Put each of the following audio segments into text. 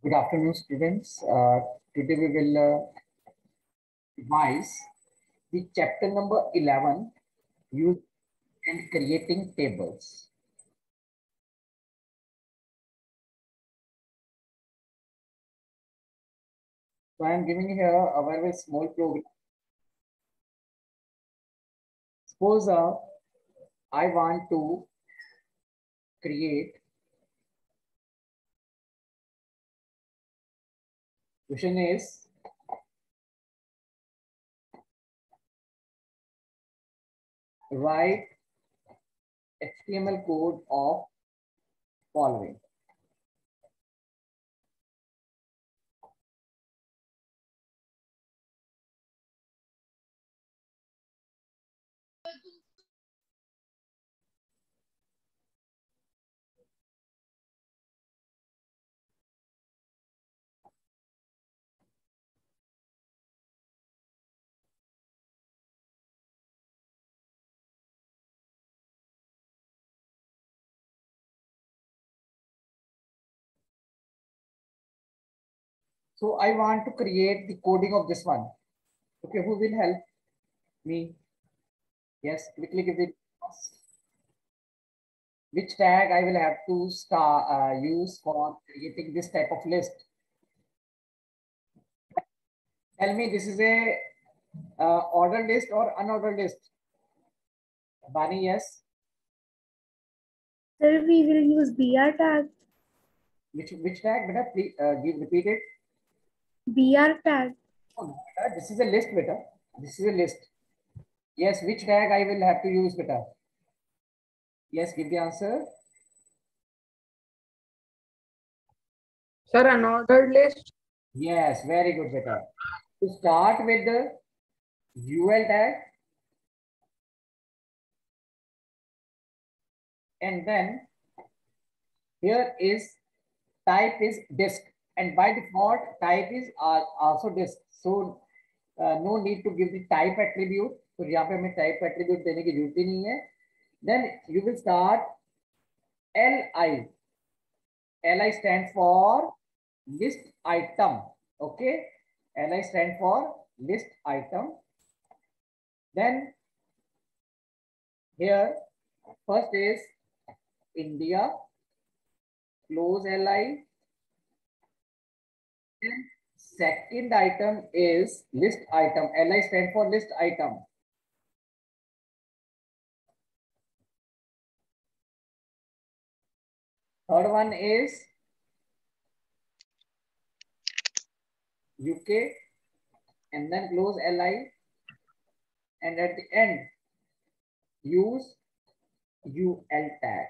Good afternoon, students. Today we will revise the chapter number 11, use and creating tables. So I am giving here a very small program. Suppose I want to create. Question is, write HTML code of following. So I want to create the coding of this one. Okay, who will help me? Yes, quickly give the which tag I will have to use for creating this type of list. Tell me, this is a ordered list or unordered list? Bani, yes. Sir, we will use BR tag. Which tag? Beta, please repeat it. BR tag. Oh, beta, this is a list, beta. This is a list. Yes, which tag I will have to use, beta? Yes, give the answer. Sir, unordered list. Yes, very good, beta. To start with the UL tag, and then here is type is disk, and by default type is also disk. So no need to give the type attribute. तो यहाँ पे हमें type attribute देने की जरूरत ही नहीं है. Then you will start LI. LI stands for list item. Okay. LI stands for list item. Then here first is India. Close LI. Then second item is list item. LI stands for list item. Third one is UK, and then close LI, and at the end use UL tag.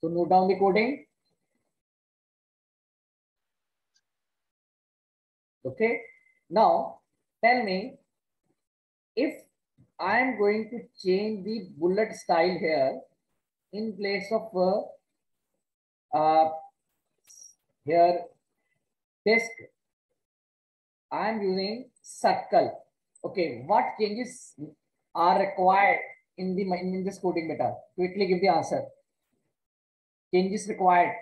So note down the coding. Okay. Now tell me, if I am going to change the bullet style here, in place of here disk, I am using circle. Okay, what changes are required in this coding beta? Quickly give the answer. Changes required.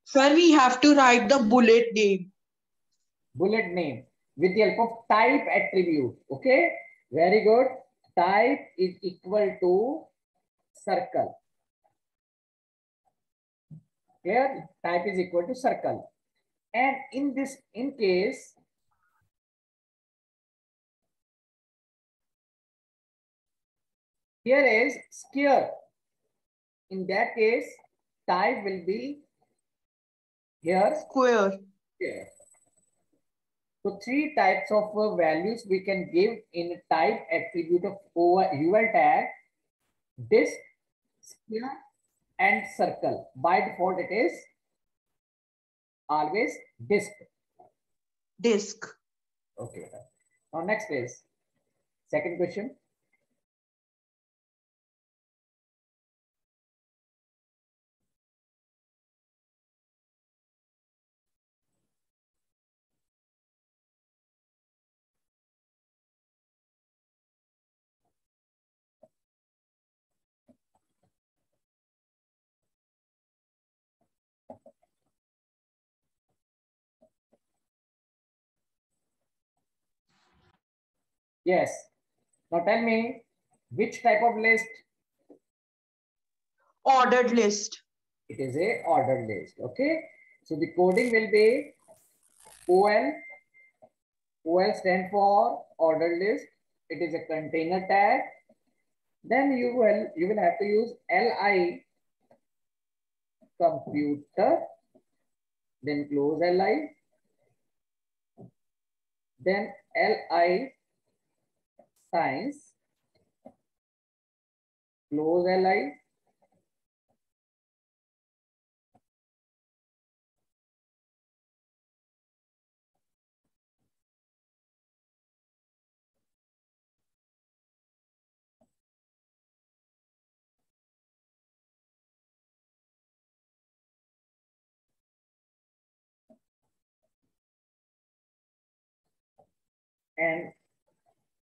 Sir, we have to write the bullet name. Bullet name with the help of type attribute. Okay, very good. Type is equal to circle. Here, type is equal to circle. And in case, here is square. In that case, type will be here Square. square. So three types of values we can give in type attribute of UL tag: disk, square, and circle. By default, it is always disk. Disk. Okay. Now next is second question. Yes. Now tell me which type of list? Ordered list. It is a ordered list. Okay. So the coding will be OL. OL stand for ordered list. It is a container tag. Then you will have to use LI computer. Then close LI. Then LI science. Close LI. And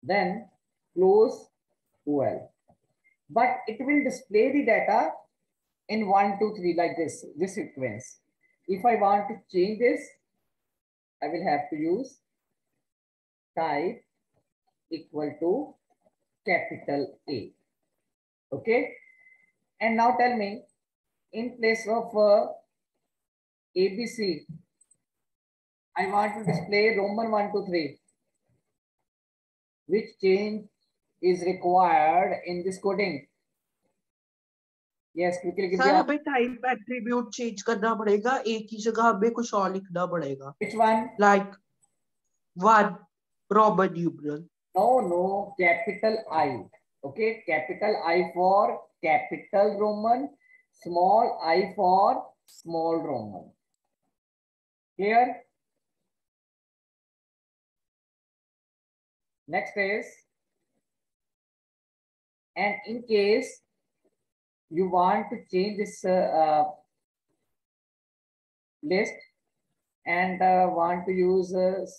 then close OL. But it will display the data in 1, 2, 3 like this sequence. If I want to change this, I will have to use type equal to capital A. Okay. And now tell me, in place of ABC, I want to display Roman 1, 2, 3. Which change is required in this coding? Yes, quickly give sir the हमें type attribute change करना पड़ेगा, एक ही जगह हमें कुछ और लिखना पड़ेगा. Which one? Like 1 Roman numeral. No, capital I. Okay, capital I for capital Roman, small I for small Roman. Clear? Next is, and in case you want to change this list and want to use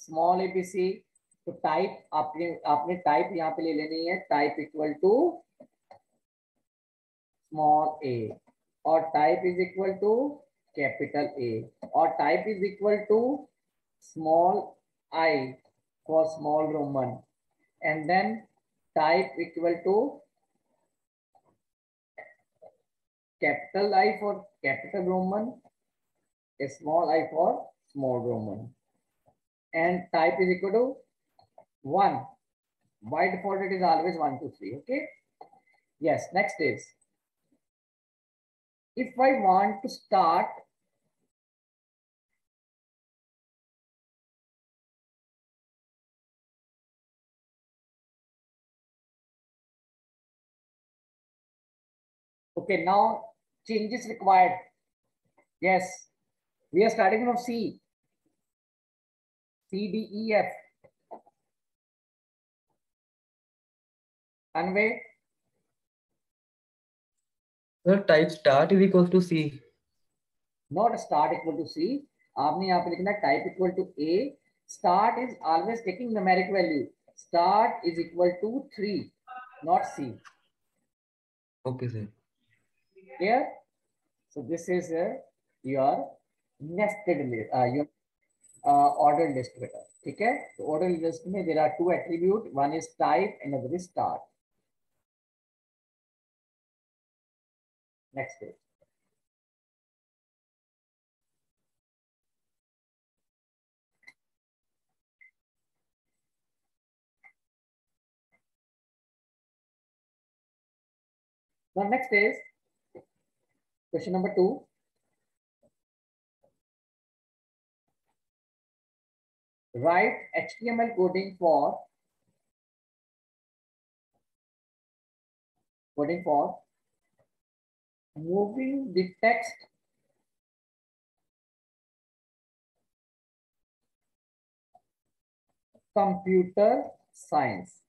small abc, तो type आपने type यहाँ पे ले लेनी है, type equal to small A और type is equal to capital A और type is equal to small I for small Roman and then type equal to capital I for capital Roman, a small I for small Roman, and type is equal to 1. By default, it is always 1, 2, 3. Okay. Yes. Next is, if I want to start okay, now changes required. Yes, we are starting from C. C, D, E, F. Anyway. Sir, type start is equal to C. Not start equal to C. आपने यहाँ पे लिखना type equal to A. Start is always taking numeric value. Start is equal to 3, not C. Okay, sir. Clear? So this is your nested list, your ordered list. ठीक है? So ordered list में there are 2 attributes. One is type, another is start. Next page. Now next is question number 2. Write HTML coding for moving the text computer science.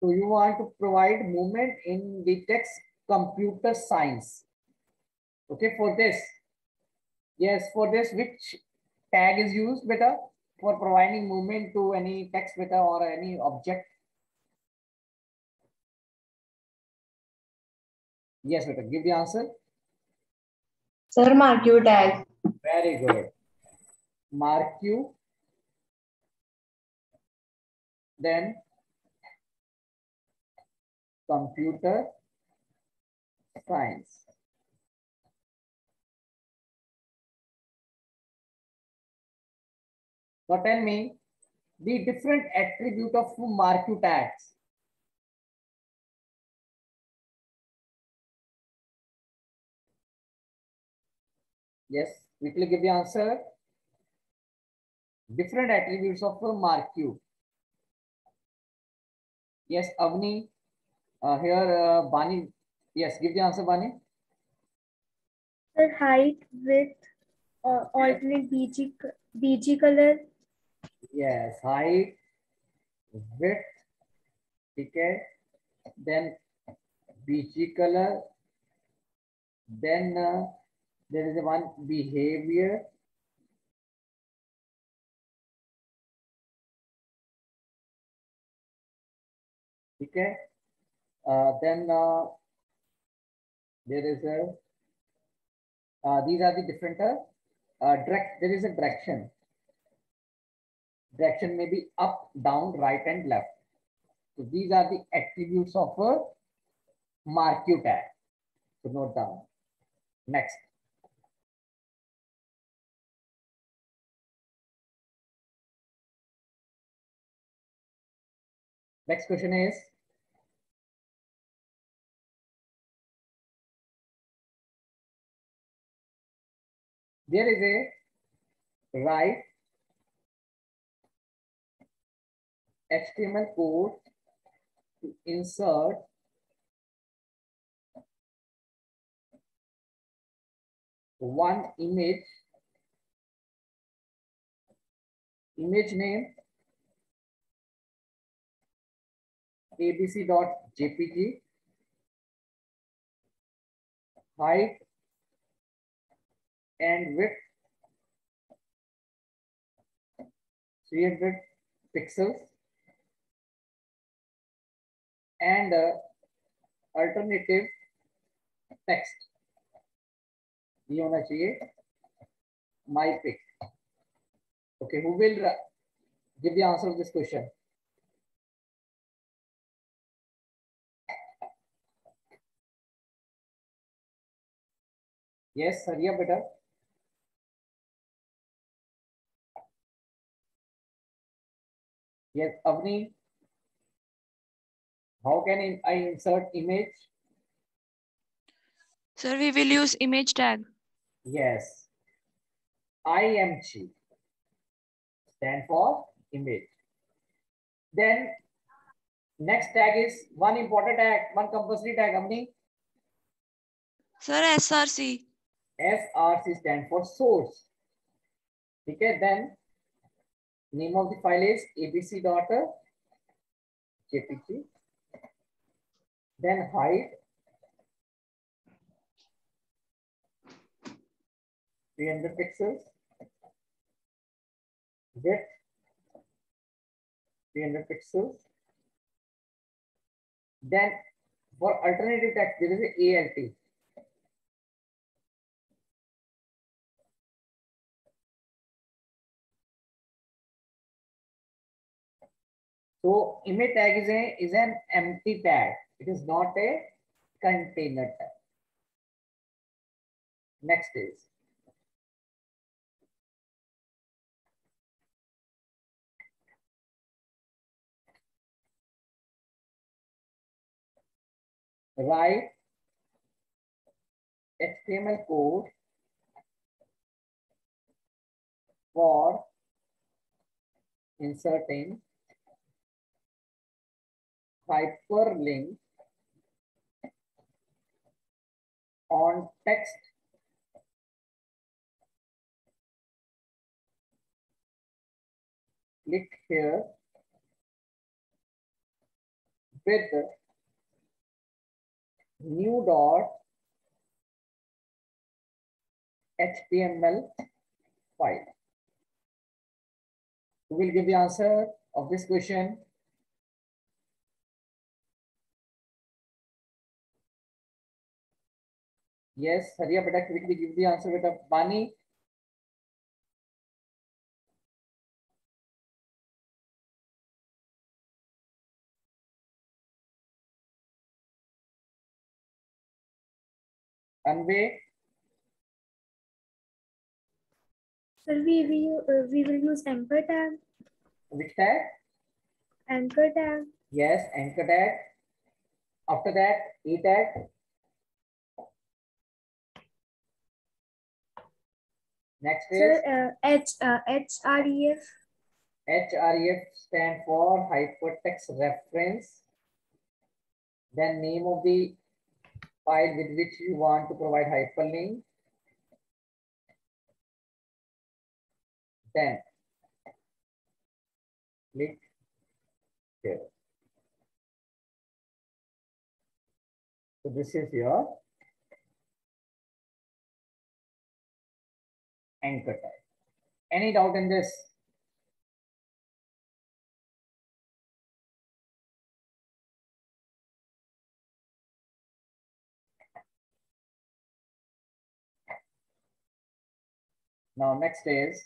So you want to provide movement in the text computer science. Okay, for this. Yes, for this, which tag is used beta for providing movement to any text beta or any object? Yes, beta, give the answer. Sir, marquee tag. Very good. Marquee then computer science. Now tell me the different attribute of marquee tags. Yes, quickly give the answer. Different attributes of marquee. Yes, Avni. Here, Bani. Yes, give the answer, Bani. Sir, height, width, alternate BG color, Yes, height, width, okay. Then BG color. Then there is one behavior. Okay. Then there is a these are the different there is a direction. Direction may be up, down, right, and left. So these are the attributes of a marquee tag. So note down. Next. Next question is, there is a write HTML code to insert one image name abc.jpg, height and width 300 pixels, and alternative text ये होना चाहिए my pick. Okay, who will give the answer of this question? Yes, Sariya beta. Yes, Avni. How can I insert image? Sir, we will use image tag. Yes. IMG stand for image. Then next tag is one important tag, one compulsory tag. Avni. Sir, SRC. SRC stand for source. Okay, then name of the file is abc.jpg. Then height 300 pixels, width 300 pixels. Then for alternative text there is a ALT. So image tag is an empty tag. It is not a container tag. Next is write HTML code for inserting hyperlink on text click here with new dot HTML file. Who will give the answer of this question? Yes, Hariya beta, quickly give the answer beta. Bani. Anvay, Sir, we will use anchor tag. which tag? Anchor tag. Yes, anchor tag. After that, E tag. Next is Sir, href. href stand for hypertext reference. Then name of the file with which you want to provide hyperlink. Then click here. So this is your anchor tag. Any doubt in this? Now next is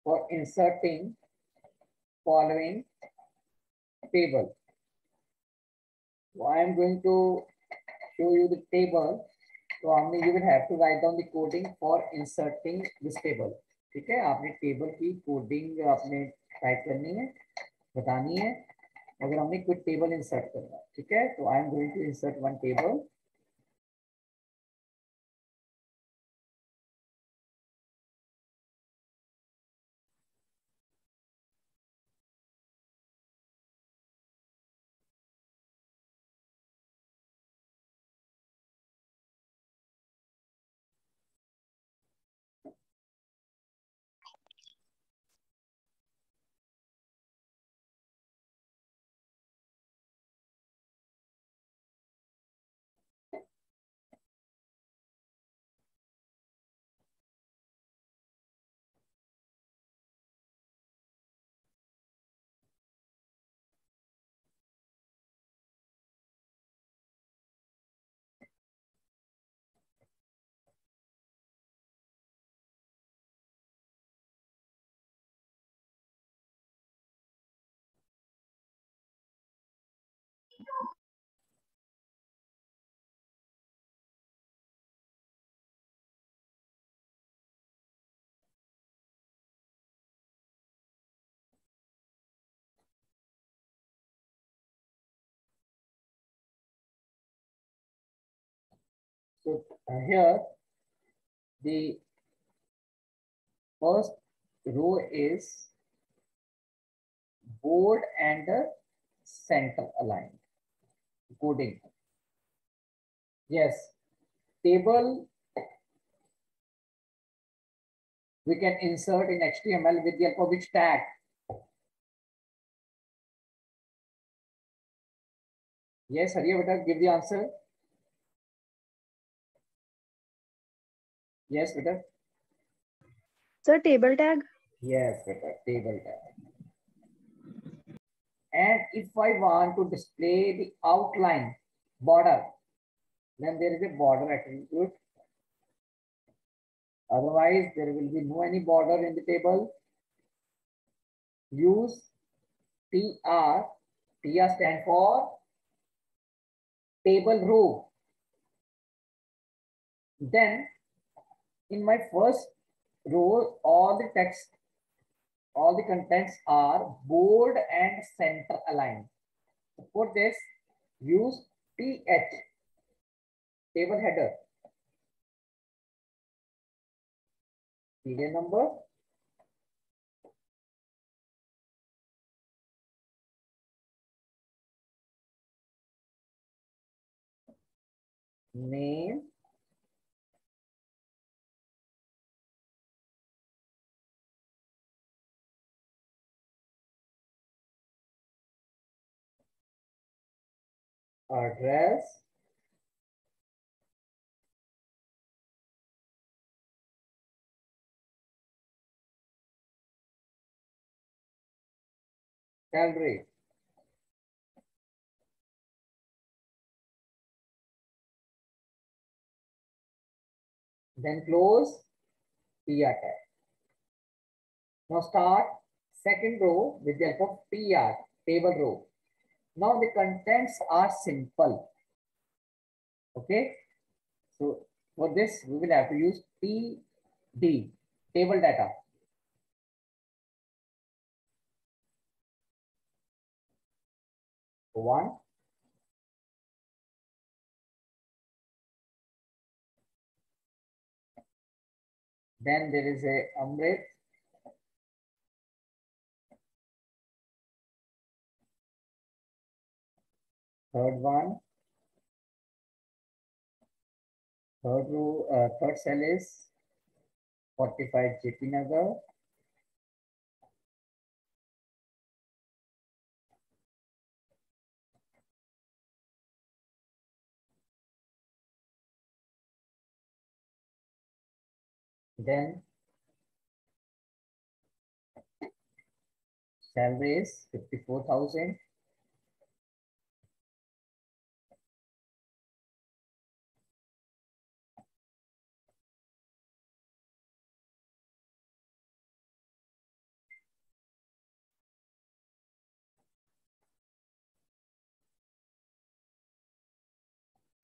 for inserting following table. So I am going to show you the table. तो हमने you will have to write down the coding for inserting this table. ठीक है, आपने table की coding आपने type करनी है, बतानी है अगर हमने कोई टेबल इंसर्ट करना है. ठीक है, तो I am going to insert one table. So here the first row is board and center aligned coding. Yes, table we can insert in HTML with the help of which tag? Yes, Hariya beta, give the answer. Yes, beta. Sir, table tag. Yes, beta, table tag. And if I want to display the outline border, then there is a border attribute. Otherwise, there will be no any border in the table. Use TR. TR stand for table row. Then in my first row, all the text, all the contents are board and center aligned. For this, use TH, table header. Serial number. Name. Address. Salary. then close TR tag. Now start second row with the help of TR, table row. Now the contents are simple. Okay. So for this, we will have to use TD, table data. One. Then there is a Amrit. Third one. Third row, third cell is 45 JP Nagar. Then salary is 54,000.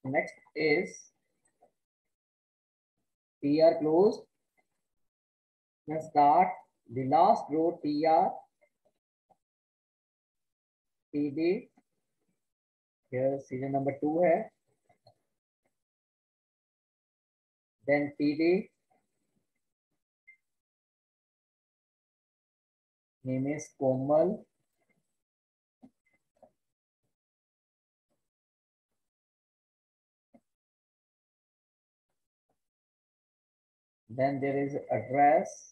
Next is TR closed. Then start the last row TR, TD. Here serial number 2 है. Then TD. Name is Komal. Then there is address.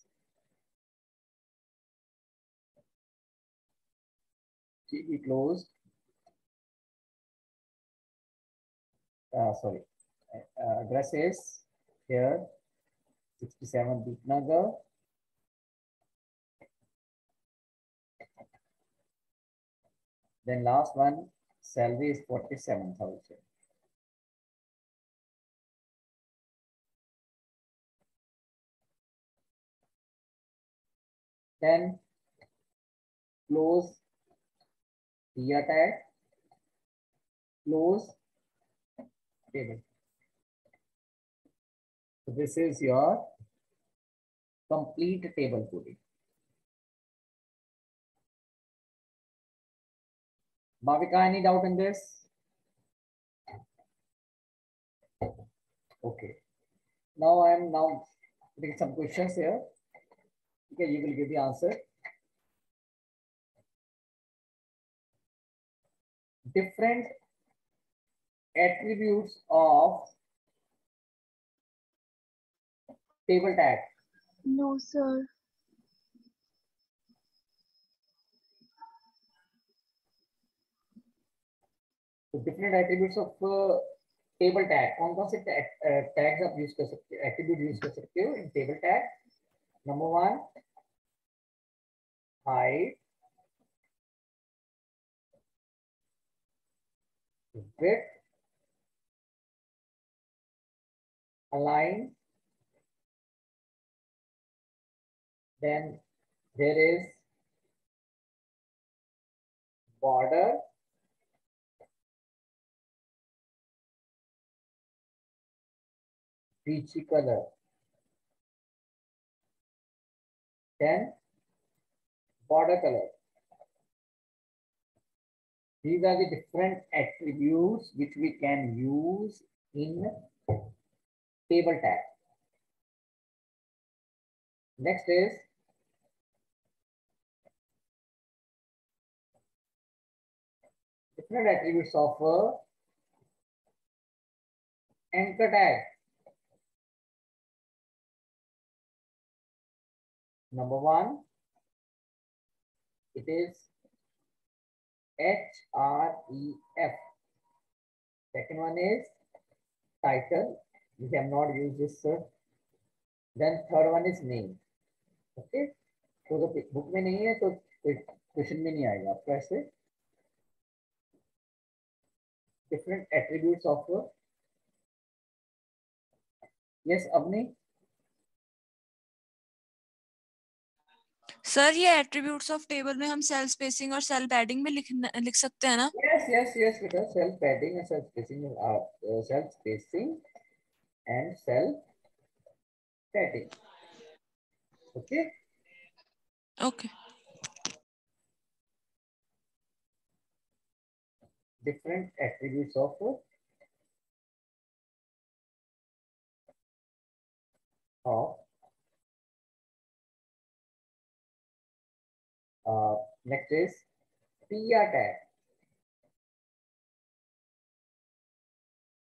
TD closed. Sorry. Address is here 67 Deepnagar. Then last one, salary is 47,000. Then close TR tag, close table. So this is your complete table coding. Bhavika, any doubt in this? Okay. Now I am putting some questions here. Okay, you will give the answer. Different attributes of table tag. No, sir. So different attributes of table tag. कौन से tags आप use कर सकते हो, attribute use कर सकते हो in table tag? Number 1, height, width, align. Then there is border, peachy color. Then border color. These are the different attributes which we can use in table tag. Next is different attributes of anchor tag. Number 1, it is href. Second one is title. We have not used this, sir. Then third one is name. Okay. तो अगर book में नहीं है तो question में नहीं आएगा आपको ऐसे. Different attributes of Yes, Avni. Sir ये एट्रीब्यूट्स ऑफ टेबल में हम सेल स्पेसिंग और सेल पैडिंग में लिख सकते हैं ना? Yes, because cell padding and cell spacing are cell spacing and cell padding. Okay. Okay. Different attributes of next is PR tag.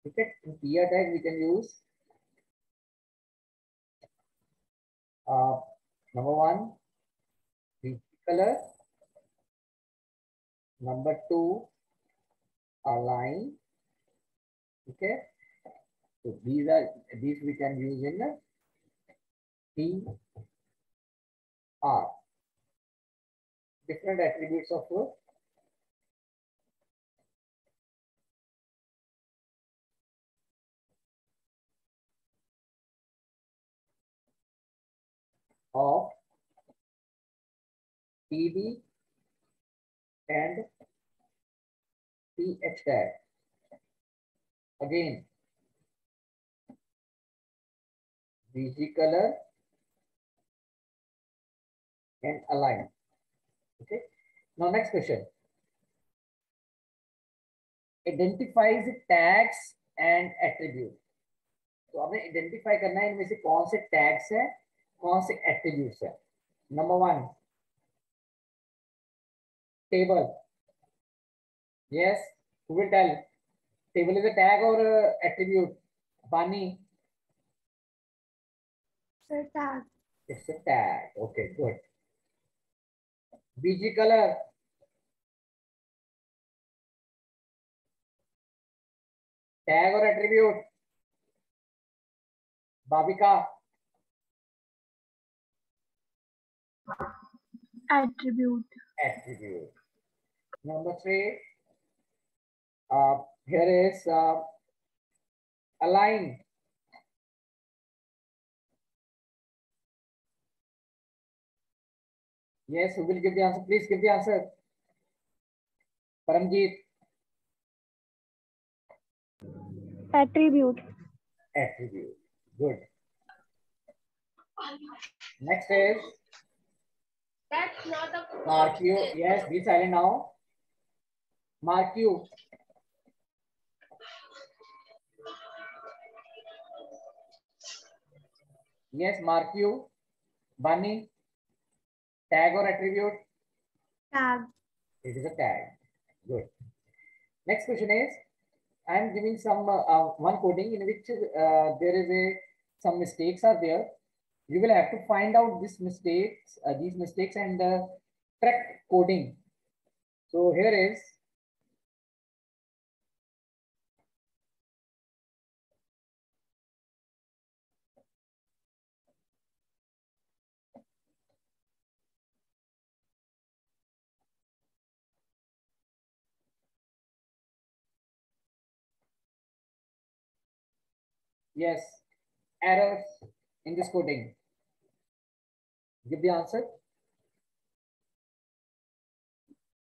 Okay, in PR tag we can use number one, the color. Number two, align. Okay, so these we can use in PR. Different attributes of TB and TH tag. Again, BG color and align. Okay. Now next question. Identifies tags and attribute. तो हमें identify करना है इनमें से कौन से tags है, कौन से attributes है. Number one, table. Yes, who will tell? Table is a tag or attribute? Bani. Sir, tag. It's a tag. Okay, good. BG color. Tag or attribute? Bhavika. Attribute. Attribute. Number three. Here is align. Yes, who will give the answer? Please give the answer. Paramjeet. Attribute. Attribute. Good. Next is mark you. Yes, be silent now. Mark you. Yes, mark you. Bunny. Tag or attribute? Tag. It is a tag. Good. Next question is, I am giving some one coding in which there is some mistakes are there. You will have to find out these mistakes and correct coding. So here is yes, errors in this coding. Give the answer.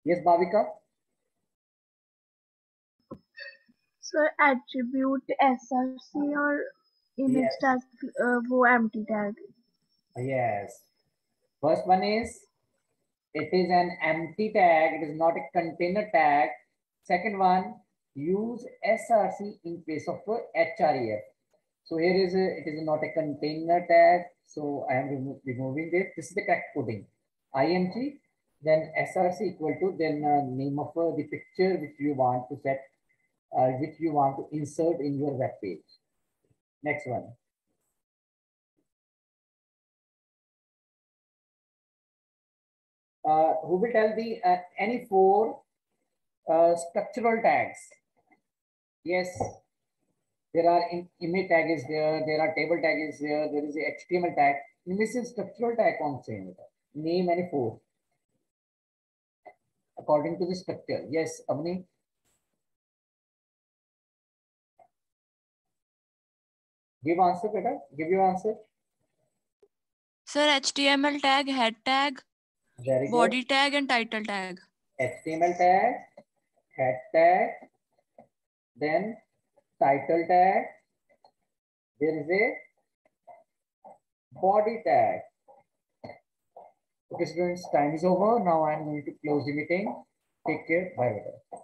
Yes, Bhavika. Sir, attribute SRC or image Yes. tag वो empty tag. Yes. First one is it is an empty tag. It is not a container tag. Second one, use SRC in place of HREF. So here is it is not a container tag. So I am removing this. This is the correct coding. ING, then SRC equal to then name of the picture which you want to set, which you want to insert in your web page. Next one. Who will tell the any four structural tags? Yes, there are image tag is there, there are table tag is there is a HTML tag. This is structural tag on same. Name any four according to the structure. Yes, Avni. Give answer, beta. Give your answer. Sir, HTML tag, head tag, Very good. body tag, and title tag. HTML tag, head tag, then title tag. There is a body tag. Okay, students, time is over. Now I am going to close the meeting. Take care. Bye.